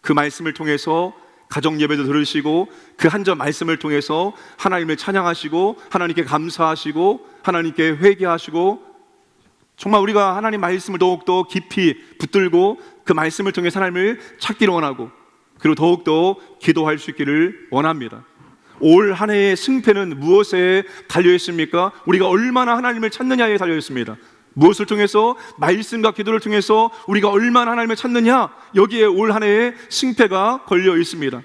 그 말씀을 통해서 가정 예배도 들으시고 그 한 절 말씀을 통해서 하나님을 찬양하시고 하나님께 감사하시고 하나님께 회개하시고 정말 우리가 하나님 말씀을 더욱더 깊이 붙들고 그 말씀을 통해 하나님을 찾기를 원하고 그리고 더욱더 기도할 수 있기를 원합니다. 올 한 해의 승패는 무엇에 달려있습니까? 우리가 얼마나 하나님을 찾느냐에 달려있습니다. 무엇을 통해서? 말씀과 기도를 통해서 우리가 얼마나 하나님을 찾느냐, 여기에 올 한 해의 승패가 걸려 있습니다.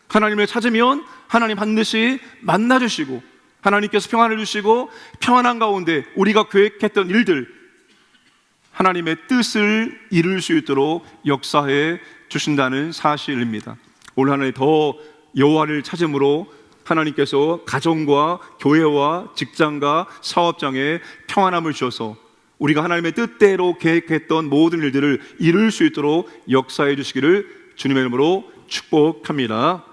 하나님을 찾으면 하나님 반드시 만나주시고 하나님께서 평안을 주시고 평안한 가운데 우리가 계획했던 일들 하나님의 뜻을 이룰 수 있도록 역사해 주신다는 사실입니다. 올 한 해 더 여호와를 찾음으로 하나님께서 가정과 교회와 직장과 사업장에 평안함을 주셔서 우리가 하나님의 뜻대로 계획했던 모든 일들을 이룰 수 있도록 역사해 주시기를 주님의 이름으로 축복합니다.